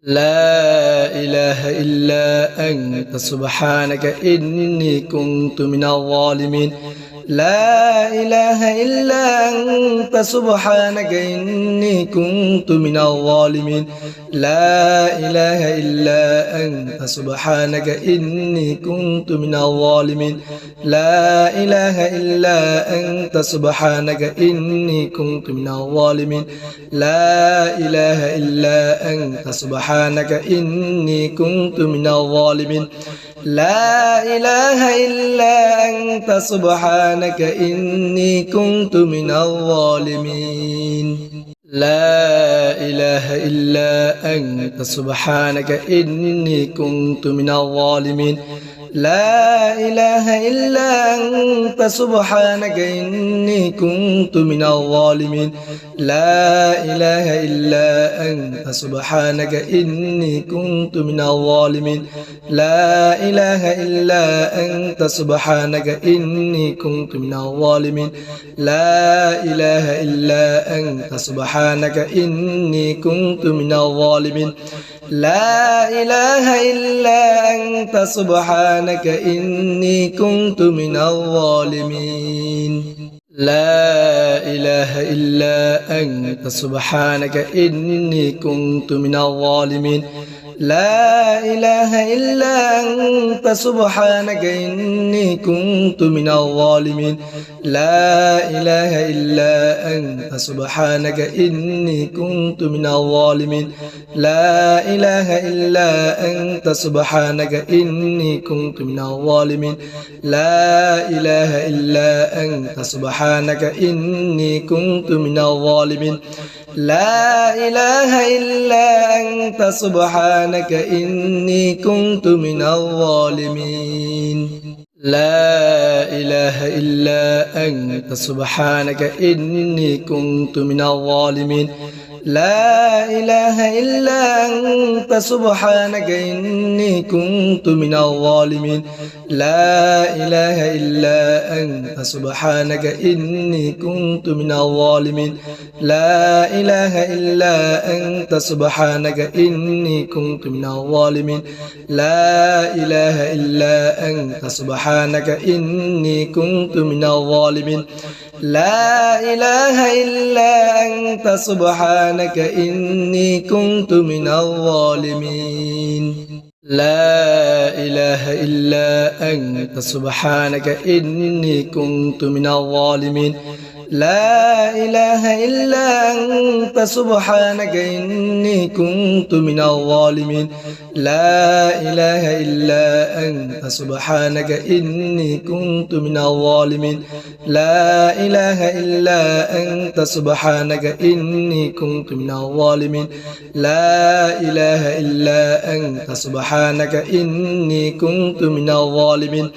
لا إله إلا أنت سبحانك إني كنت من الظالمين لا إله إلا أنت سبحانك إني كنت من الظالمين لا إله إلا أنت سبحانك إني كنت من الظالمين لا إله إلا أنت سبحانك إني كنت من الظالمين لا إله إلا أنت سبحانك إني كنت من الظالمين لا إله إلا أنت سبحانك إني كنت من الظالمين لا إله إلا أنت سبحانك إني كنت من الظالمين لا إله إلا أنت سبحانك إني كنت من الظالمين لا إله إلا أنت سبحانك إني كنت من الظالمين لا إله إلا أنت سبحانك إني كنت من الظالمين لا إله إلا أنت سبحانك إني كنت من الظالمين لا إله إلا أنت سبحانك إني كنت من الظالمين لا إله إلا أنت سبحانك إني كنت من الظالمين لا إله إلا أنت سبحانك إني كنت من الظالمين لا إله إلا أنت سبحانك إني كنت من الظالمين لا إله إلا أنت سبحانك إني كنت من الظالمين لا إله إلا أنت سبحانك إني كنت من الظالمين لا إله إلا أنت سبحانك إني كنت من الظالمين لا إله إلا أنت سبحانك إني كنت من الظالمين لا إله إلا أنت سبحانك إني كنت من الظالمين لا إله إلا أنت سبحانك إني كنت من الظالمين لا إله إلا أنت سبحانك إني كنت من الظالمين لا إله إلا أنت سبحانك إني كنت من الظالمين لا إله إلا أنت سبحانك إني كنت من الظالمين لا إله إلا أنت سبحانك إني كنت من الظالمين لا إله إلا أنت سبحانك إني كنت من الظالمين لا إله إلا أنت سبحانك إني كنت من الظالمين لا إله إلا أنت سبحانك إني كنت من الظالمين لا إله إلا أنت سبحانك إني كنت من الظالمين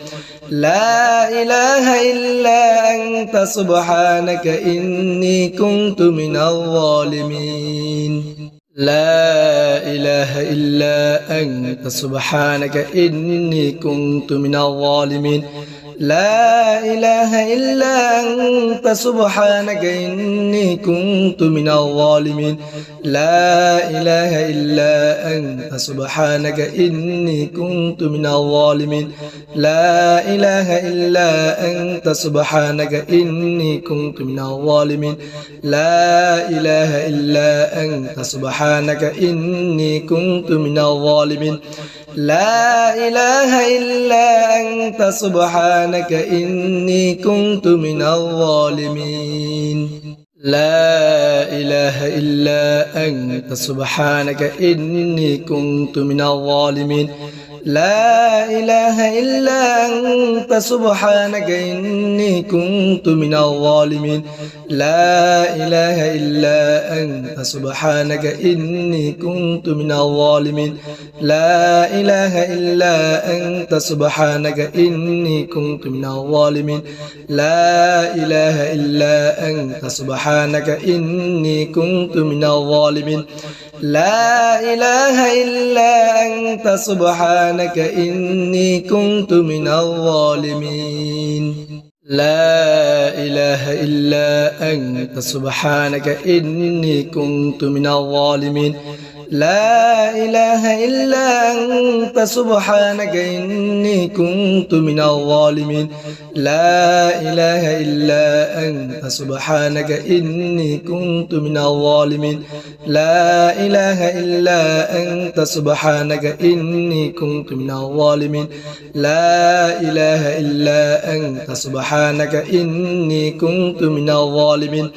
لا إله إلا أنت سبحانك إني كنت من الظالمين لا إله إلا أنت سبحانك إني كنت من الظالمين لا إله إلا أنت سبحانك إني كنت من الظالمين لا إله إلا أنت سبحانك إني كنت من الظالمين لا إله إلا أنت سبحانك إني كنت من الظالمين لا إله إلا أنت سبحانك إني كنت من الظالمين لا إله إلا أنت سبحانك إني كنت من الظالمين لا إله إلا أنت سبحانك إني كنت من الظالمين لا إله إلا أنت سبحانك إني كنت من الظالمين لا إله إلا أنت سبحانك إني كنت من الظالمين لا إله إلا أنت سبحانك إني كنت من الظالمين لا إله إلا أنت سبحانك إني كنت من الظالمين لا إله إلا أنت سبحانك إني كنت من الظالمين لا إله إلا أنت سبحانك إني كنت من الظالمين لا إله إلا أنت سبحانك إني كنت من الظالمين لا إله إلا أنت سبحانك إني كنت من الظالمين لا إله إلا أنت سبحانك إني كنت من الظالمين لا إله إلا أنت سبحانك إني كنت من الظالمين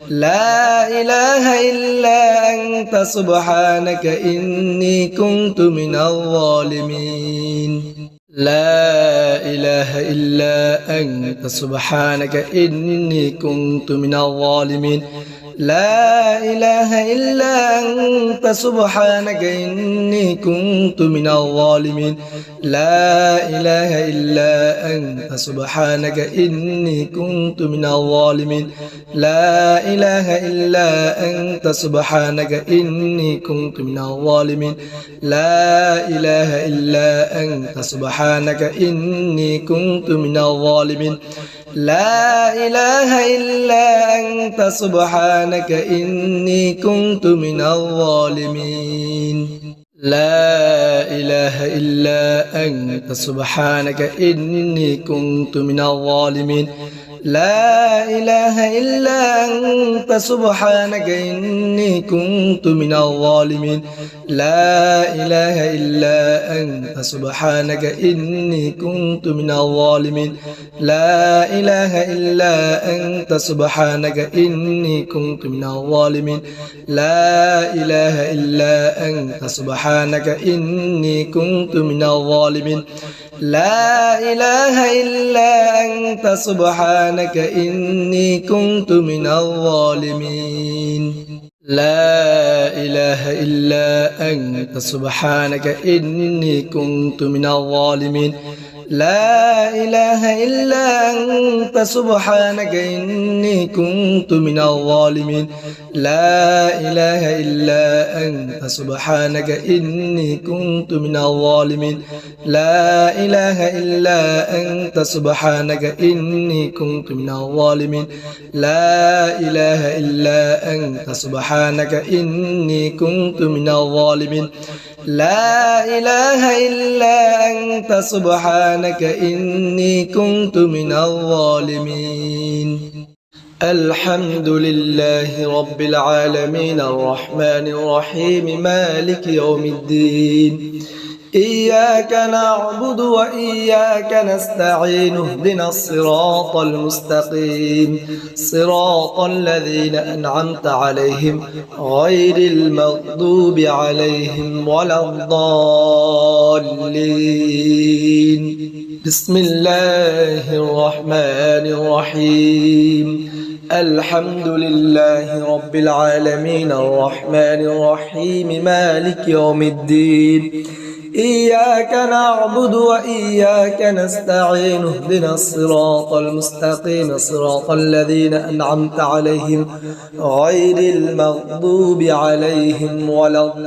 لا إله إلا أنت سبحانك إني كنت من الظالمين لا إله إلا أنت سبحانك إني كنت من الظالمين لا إله إلا أنت سبحانك إني كنت من الظالمين لا إله إلا أنت سبحانك إني كنت من الظالمين لا إله إلا أنت سبحانك إني كنت من الظالمين لا إله إلا أنت سبحانك إني كنت من الظالمين لا إله إلا أنت سبحانك إني كنت من الظالمين لا إله إلا أنت سبحانك إني كنت من الظالمين لا إله إلا أنت سبحانك إني كنت من الظالمين لا إله إلا أنت سبحانك إني كنت من الظالمين لا إله إلا أنت سبحانك إني كنت من الظالمين لا إله إلا أنت سبحانك إني كنت من الظالمين لا إله إلا أنت سبحانك إني كنت من الظالمين لا إله إلا أنت سبحانك إني كنت من الظالمين لا إله إلا أنت سبحانك إني كنت من الظالمين لا إله إلا أنت سبحانك إني كنت من الظالمين لا إله إلا أنت سبحانك إني كنت من الظالمين لا إله إلا أنت سبحانك إني كنت من الظالمين لا إله إلا أنت سبحانك إني كنت من الظالمين الحمد لله رب العالمين الرحمن الرحيم مالك يوم الدين إياك نعبد وإياك نستعين اهدنا الصراط المستقيم صراط الذين أنعمت عليهم غير المغضوب عليهم ولا الضالين بسم الله الرحمن الرحيم الحمد لله رب العالمين الرحمن الرحيم مالك يوم الدين إياك نعبد وإياك نستعين اهدنا الصراط المستقيم صراط الذين أنعمت عليهم غير المغضوب عليهم ولا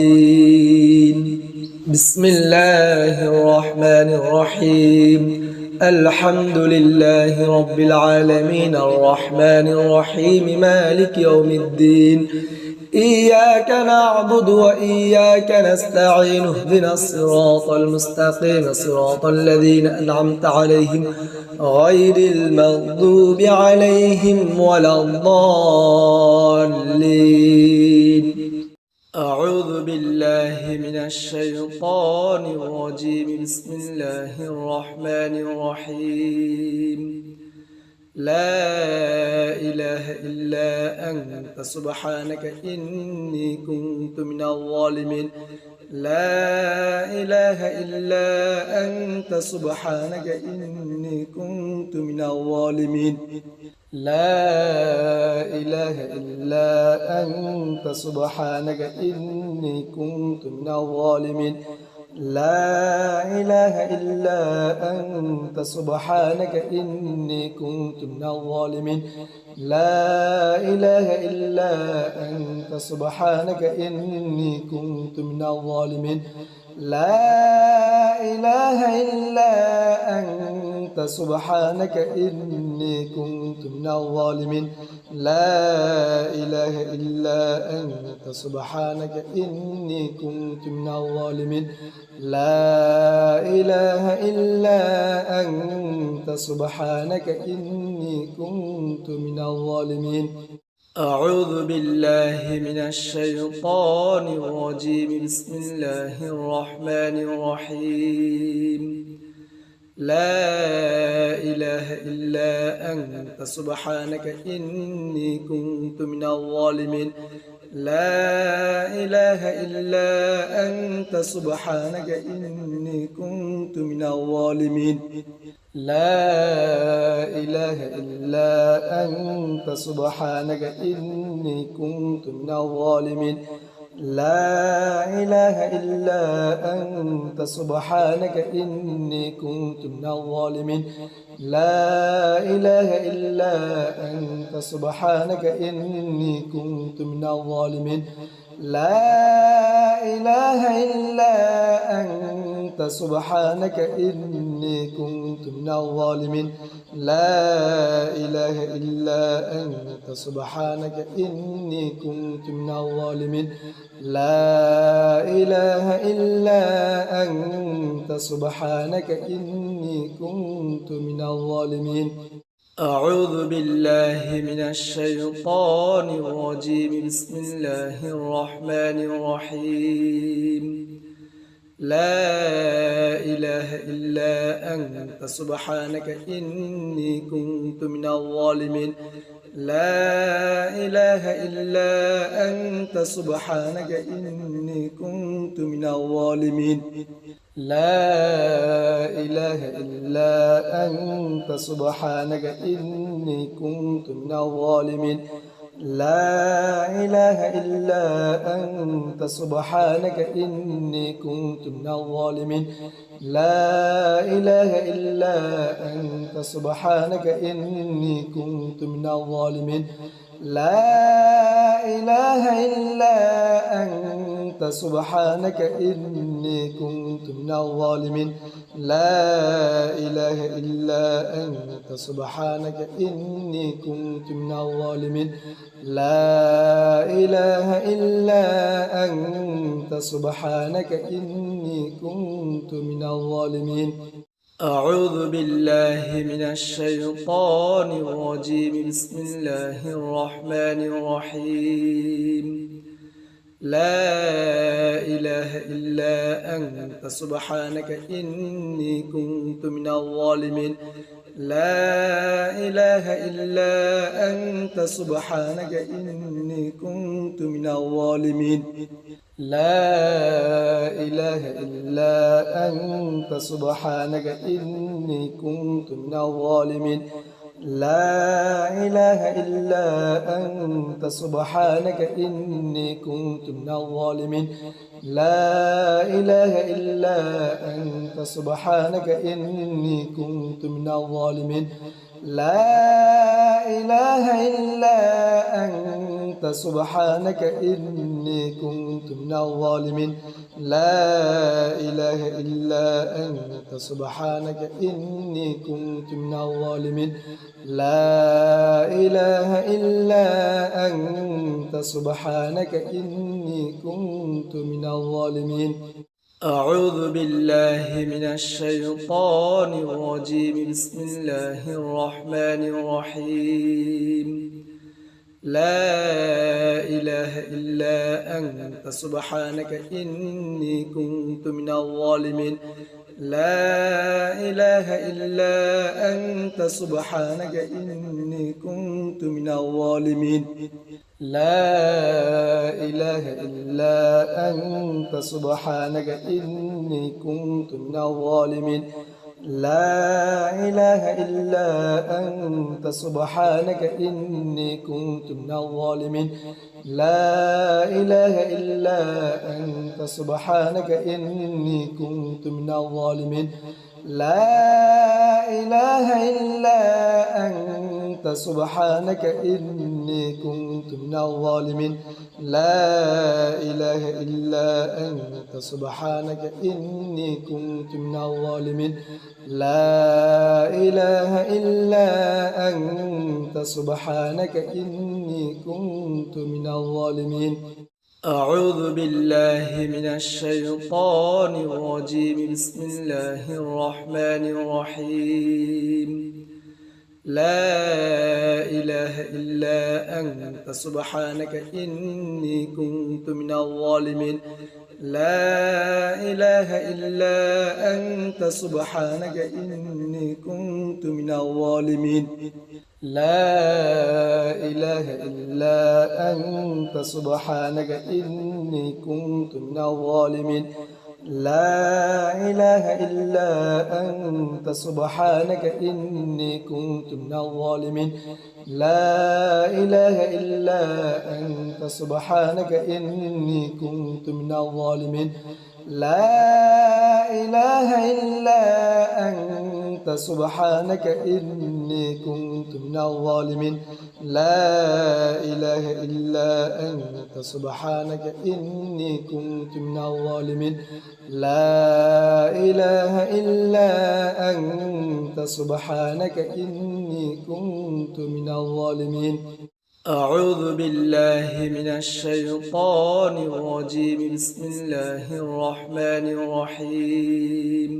الضالين بسم الله الرحمن الرحيم الحمد لله رب العالمين الرحمن الرحيم مالك يوم الدين إياك نعبد وإياك نستعين اهدنا الصراط المستقيم صراط الذين أنعمت عليهم غير المغضوب عليهم ولا الضالين أعوذ بالله من الشيطان الرجيم بسم الله الرحمن الرحيم لا إله إلا أنت سبحانك إني كنت من الظالمين لا إله إلا أنت سبحانك إني كنت من الظالمين لا إله إلا أنت سبحانك إني كنت من الظالمين لا إله إلا أنت سبحانك إني كنت من الظالمين لا إله إلا أنت سبحانك إني كنت من الظالمين لا إله إلا أنت أنت سبحانك إني كنت من الظالمين لا إله إلا أنت سبحانك إني كنت من الظالمين لا إله إلا أنت سبحانك إني كنت من الظالمين أعوذ بالله من الشيطان الرجيم بسم الله الرحمن الرحيم لا إله إلا أنت سبحانك إني كنت من الظالمين لا إله إلا أنت سبحانك إني كنت من الظالمين لا إله إلا أنت سبحانك إني كنت من الظالمين لا إله إلا أنت سبحانك إني كنت من الظالمين لا إله إلا أنت سبحانك إني كنت من الظالمين لا إله إلا أنت سبحانك إني كنت من الظالمين لا إله إلا أنت سبحانك إني كنت من الظالمين لا إله إلا أنت سبحانك إني كنت من الظالمين أعوذ بالله من الشيطان الرجيم بسم الله الرحمن الرحيم لا إله إلا أنت سبحانك إني كنت من الظالمين لا إله إلا أنت سبحانك إني كنت من الظالمين لا إله إلا أنت سبحانك إني كنت من الظالمين لا إله إلا أنت سبحانك إني كنت من الظالمين لا إله إلا أنت سبحانك إني كنت من الظالمين لا إله إلا أنت سبحانك إني كنت من الظالمين لا إله إلا أنت سبحانك إني كنت من الظالمين لا إله إلا أنت سبحانك إني كنت من الظالمين أعوذ بالله من الشيطان الرجيم بسم الله الرحمن الرحيم لا إله إلا أنت سبحانك إني كنت من الظالمين لا إله إلا أنت سبحانك إني كنت من الظالمين لا إله إلا أنت سبحانك إني كنت من الظالمين لا إله إلا أنت سبحانك إني كنت من الظالمين لا إله إلا أنت سبحانك إني كنت من الظالمين لا إله إلا أنت سبحانك إني كنت من الظالمين لا إله إلا أنت سبحانك إني كنت من الظالمين لا إله إلا أنت سبحانك إني كنت من الظالمين أعوذ بالله من الشيطان الرجيم بسم الله الرحمن الرحيم لا إله إلا أنت سبحانك إني كنت من الظالمين لا إله إلا أنت سبحانك إني كنت من الظالمين لا إله إلا أنت سبحانك إني كنت من الظالمين لا إله إلا أنت سبحانك إني كنت من الظالمين لا إله إلا أنت سبحانك إني كنت من الظالمين لا إله إلا أنت سبحانك إني كنت من الظالمين لا إله إلا أنت سبحانك إني كنت من الظالمين لا إله إلا أنت سبحانك إني كنت من الظالمين أعوذ بالله من الشيطان الرجيم بسم الله الرحمن الرحيم لا إله إلا أنت سبحانك إني كنت من الظالمين لا إله إلا أنت سبحانك إني كنت من الظالمين لا إله إلا أنت سبحانك إني كنت من الظالمين لا إله إلا أنت سبحانك إني كنت من الظالمين لا إله إلا أنت سبحانك إني كنت من الظالمين لا إله إلا أنت سبحانك إني كنت من الظالمين لا إله إلا أنت سبحانك إني كنت من الظالمين لا إله إلا أنت سبحانك إني كنت من الظالمين أعوذ بالله من الشيطان الرجيم بسم الله الرحمن الرحيم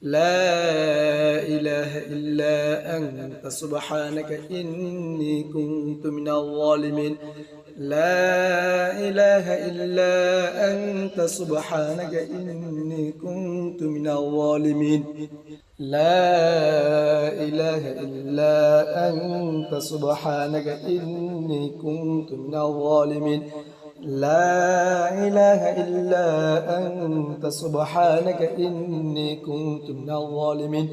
لا إله إلا أنت سبحانك إني كنت من الظالمين لا إله إلا أنت سبحانك إني كنت من الظالمين لا إله إلا أنت سبحانك إني كنت من الظالمين لا إله إلا أنت سبحانك إني كنت من الظالمين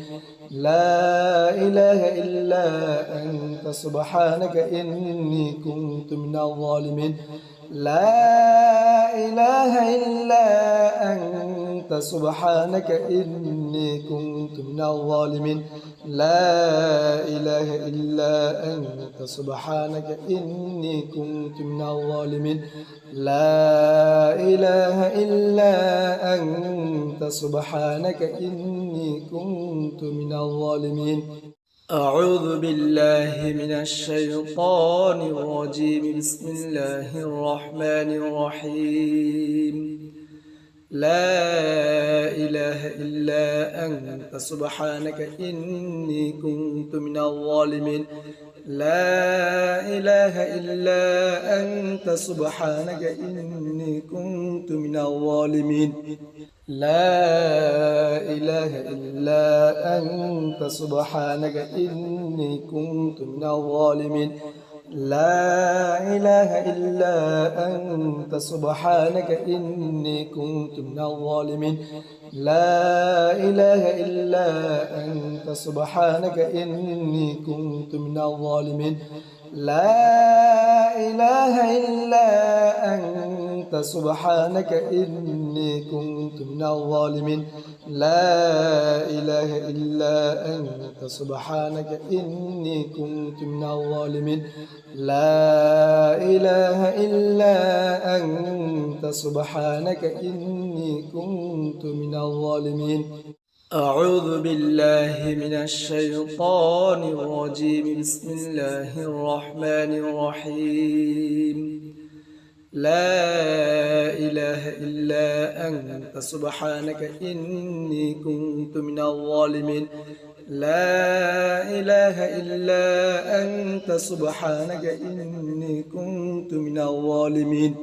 لا إله إلا أنت سبحانك إني كنت من الظالمين لا إله إلا أنت سبحانك إني كنت من الظالمين لا إله إلا أنت سبحانك إني كنت من الظالمين لا إله إلا أنت سبحانك إني كنت من الظالمين أعوذ بالله من الشيطان الرجيم بسم الله الرحمن الرحيم لا إله إلا أنت سبحانك إني كنت من الظالمين لا إله إلا أنت سبحانك إني كنت من الظالمين لا إله إلا أنت سبحانك إني كنت من الظالمين لا إله إلا أنت سبحانك إني كنت من الظالمين لا إله إلا أنت سبحانك إني كنت من الظالمين لا إله إلا أنت سبحانك إني كنت من الظالمين لا إله إلا أنت سبحانك إني كنت من الظالمين لا إله إلا أنت سبحانك إني كنت من الظالمين أعوذ بالله من الشيطان الرجيم بسم الله الرحمن الرحيم لا إله إلا أنت سبحانك إني كنت من الظالمين لا إله إلا أنت سبحانك إني كنت من الظالمين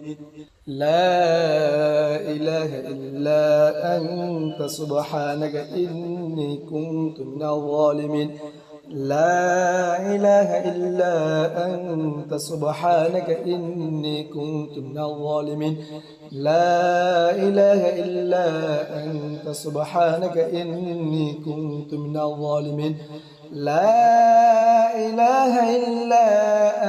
لا إله إلا أنت سبحانك إني كنت من الظالمين لا إله إلا أنت سبحانك إني كنت من الظالمين لا إله إلا أنت سبحانك إني كنت من الظالمين لا إله إلا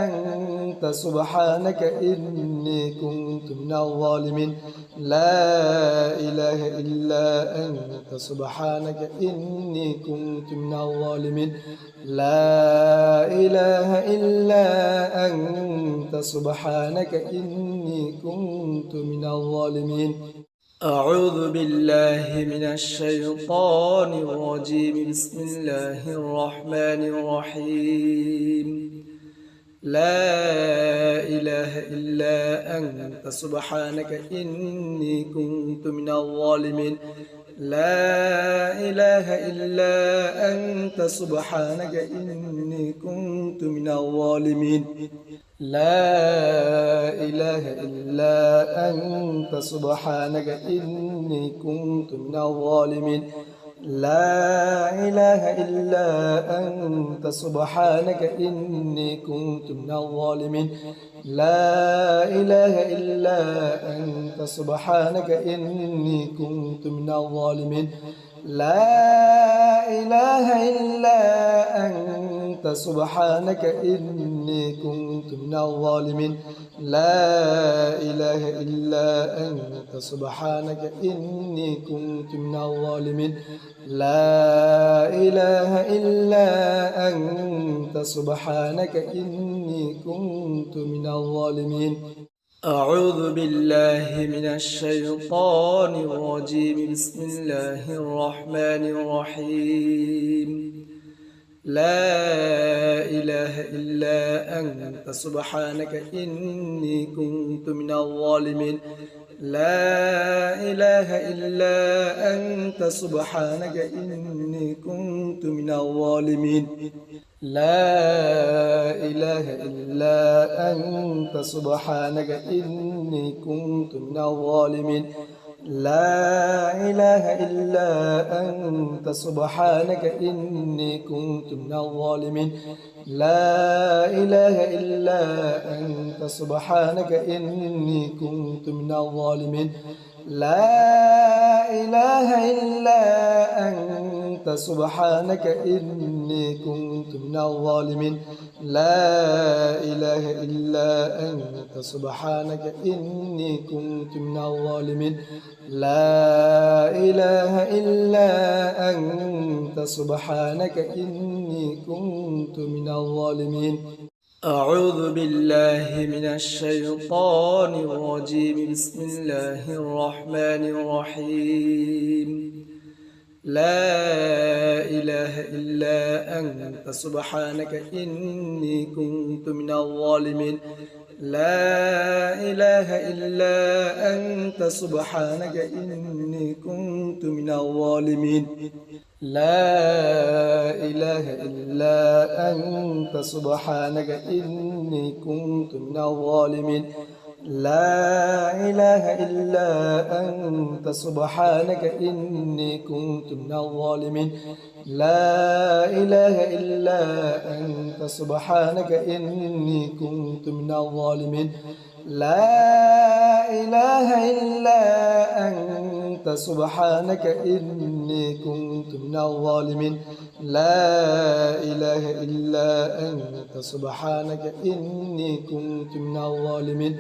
أنت سبحانك إني كنت من الظالمين لا إله إلا أنت سبحانك إني كنت من الظالمين لا إله إلا أنت سبحانك إني كنت من الظالمين أعوذ بالله من الشيطان الرجيم بسم الله الرحمن الرحيم لا إله إلا أنت سبحانك إني كنت من الظالمين لا إله إلا أنت سبحانك إني كنت من الظالمين لا إله إلا أنت سبحانك إني كنت من الظالمين لا إله إلا أنت سبحانك إني كنت من الظالمين لا إله إلا أنت سبحانك إني كنت من الظالمين لا إله إلا أنت سبحانك إني كنت من الظالمين لا إله إلا أنت سبحانك إني كنت من الظالمين لا إله إلا أنت سبحانك إني كنت من الظالمين أعوذ بالله من الشيطان الرجيم بسم الله الرحمن الرحيم لا إله إلا أنت سبحانك إني كنت من الظالمين لا إله إلا أنت سبحانك إني كنت من الظالمين لا إله إلا أنت سبحانك إني كنت من الظالمين لا إله إلا أنت سبحانك إني كنت من الظالمين لا إله إلا أنت سبحانك إني كنت من الظالمين لا إله إلا أنت سبحانك إني كنت من الظالمين لا إله إلا أنت سبحانك إني كنت من الظالمين لا إله إلا أنت سبحانك إني كنت من الظالمين أعوذ بالله من الشيطان الرجيم بسم الله الرحمن الرحيم لا إله إلا أنت سبحانك إني كنت من الظالمين لا إله إلا أنت سبحانك إني كنت من الظالمين لا إله إلا أنت سبحانك إني كنت من الظالمين لا إله إلا أنت سبحانك إني كنت من الظالمين لا إله إلا أنت سبحانك إني كنت من الظالمين لا إله إلا أنت سبحانك إني كنت من الظالمين لا إله إلا أنت سبحانك إني كنت من الظالمين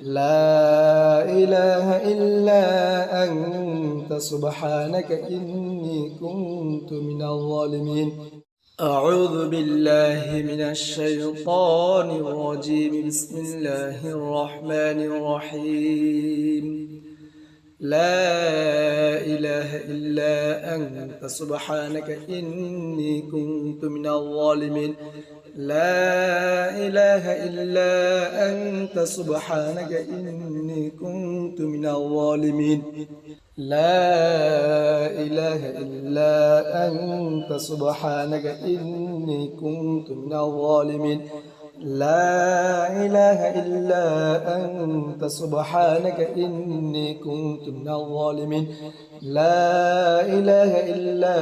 لا إله إلا أنت سبحانك إني كنت من الظالمين أعوذ بالله من الشيطان الرجيم بسم الله الرحمن الرحيم لا إله إلا أنت سبحانك إني كنت من الظالمين لا إله إلا أنت سبحانك إني كنت من الظالمين لا إله إلا أنت سبحانك إني كنت من الظالمين لا إله إلا أنت سبحانك إني كنت من الظالمين لا إله إلا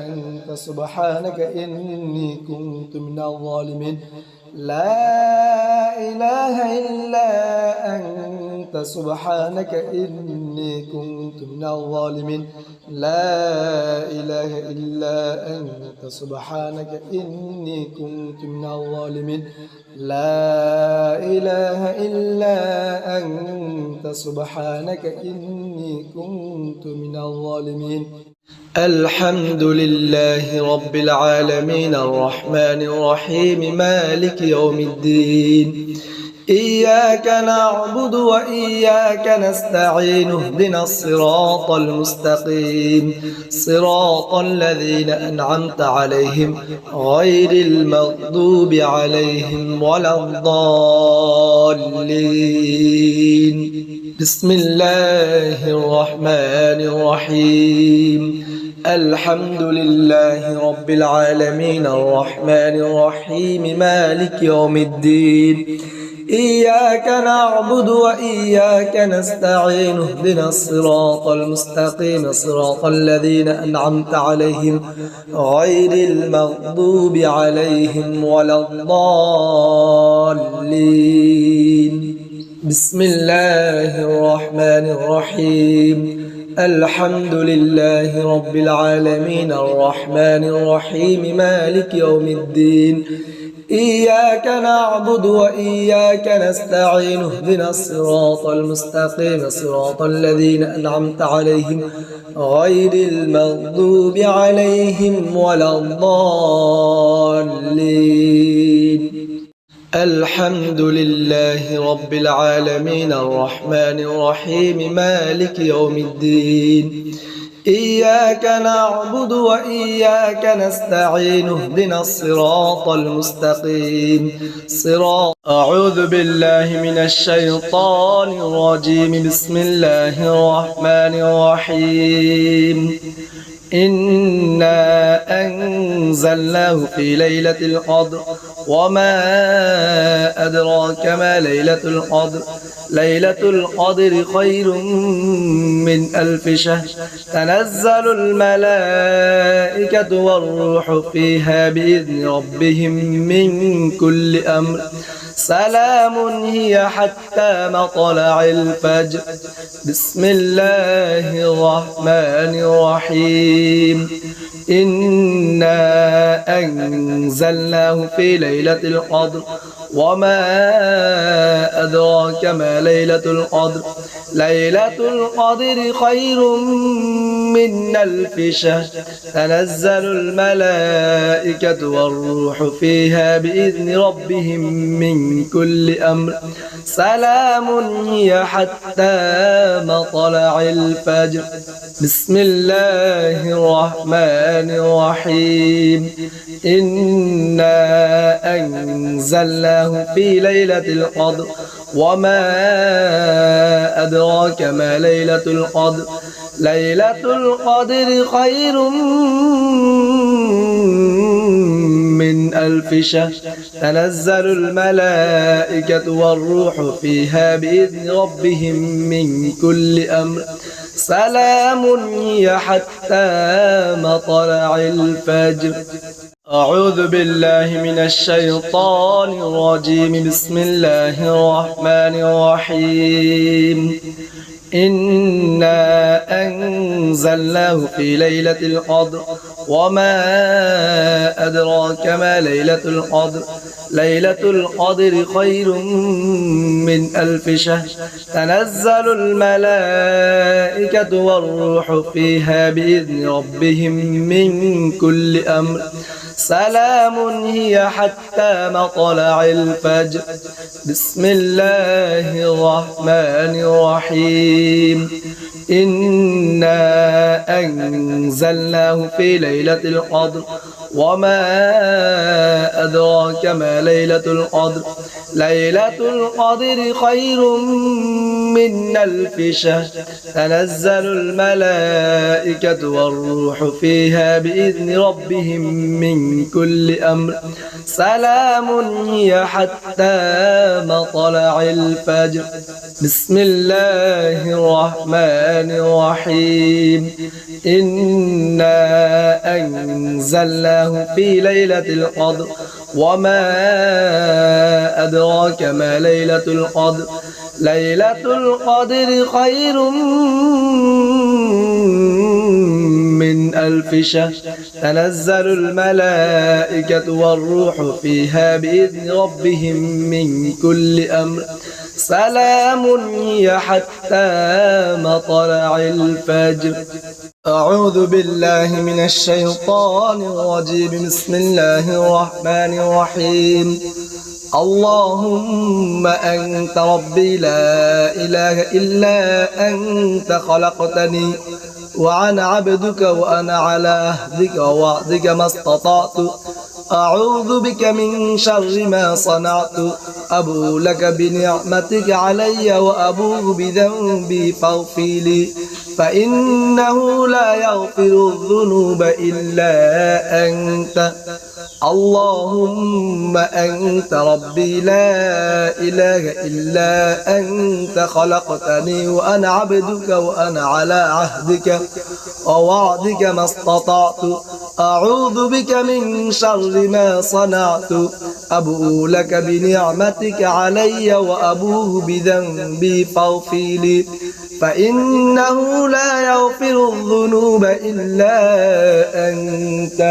أنت سبحانك إني كنت من الظالمين لا إله إلا أنت أنت سبحانك إني كنت من الظالمين لا إله إلا أنت سبحانك إني كنت من الظالمين لا إله إلا أنت سبحانك إني كنت من الظالمين الحمد لله رب العالمين الرحمن الرحيم مالك يوم الدين إياك نعبد وإياك نستعين اهدنا الصراط المستقيم صراط الذين أنعمت عليهم غير المغضوب عليهم ولا الضالين بسم الله الرحمن الرحيم الحمد لله رب العالمين الرحمن الرحيم مالك يوم الدين إياك نعبد وإياك نستعين اهدنا الصراط المستقيم صراط الذين أنعمت عليهم غير المغضوب عليهم ولا الضالين بسم الله الرحمن الرحيم الحمد لله رب العالمين الرحمن الرحيم مالك يوم الدين إياك نعبد وإياك نستعين اهدنا الصراط المستقيم صراط الذين أنعمت عليهم غير المغضوب عليهم ولا الضالين الحمد لله رب العالمين الرحمن الرحيم مالك يوم الدين إياك نعبد وإياك نستعين اهدنا الصراط المستقيم صراط أعوذ بالله من الشيطان الرجيم بسم الله الرحمن الرحيم إنا أنزلناه في ليلة القدر وما أدراك ما ليلة القدر ليلة القدر خير من 1000 شهر تنزل الملائكة والروح فيها بإذن ربهم من كل أمر سلام هي حتى مطلع الفجر بسم الله الرحمن الرحيم إنا أنزلناه في ليلة القدر وما أدراك ما ليلة القدر ليلة القدر خير من 1000 شهر تنزل الملائكة والروح فيها بإذن ربهم من كل أمر سلام هي حتى مطلع الفجر بسم الله الرحمن الرحيم إنا أنزلناه في ليلة القدر وما أدراك ما ليلة القدر ليلة القدر خير من 1000 شهر تنزل الملائكة والروح فيها بإذن ربهم من كل أمر سلام هي حتى مطلع الفجر أعوذ بالله من الشيطان الرجيم بسم الله الرحمن الرحيم إنا أنزلناه في ليلة القدر وما أدراك ما ليلة القدر ليلة القدر خير من 1000 شهر تنزل الملائكة والروح فيها بإذن ربهم من كل أمر سلام هي حتى مطلع الفجر بسم الله الرحمن الرحيم إنا أنزلناه في ليلة القدر وما أدراك ما ليلة القدر ليلة القدر خير من 1000 شهر تنزل الملائكة والروح فيها بإذن ربهم من كل أمر سلام هي حتى مطلع الفجر بسم الله الرحمن الرحيم إنا أنزلناه في ليلة القدر وما أدراك ما ليلة القدر ليلة القدر خير من 1000 شهر تنزل الملائكة والروح فيها بإذن ربهم من كل أمر سلام هي حتى مطلع الفجر. أعوذ بالله من الشيطان الرجيم. بسم الله الرحمن الرحيم. اللهم أنت ربي لا إله إلا أنت خلقتني وأنا عبدك وأنا على عهدك ووعدك ما استطعت أعوذ بك من شر ما صنعت أبو لك بنعمتك علي وأبوء بذنبي فاغفر لي فإنه لا يغفر الذنوب إلا أنت. اللهم أنت ربي لا إله إلا أنت خلقتني وأنا عبدك وأنا على عهدك ووعدك ما استطعت أعوذ بك من شر ما صنعت أبوء لك بنعمتك علي وأبوء بذنبي فاغفر لي فإنه لا يغفر الذنوب إلا أنت.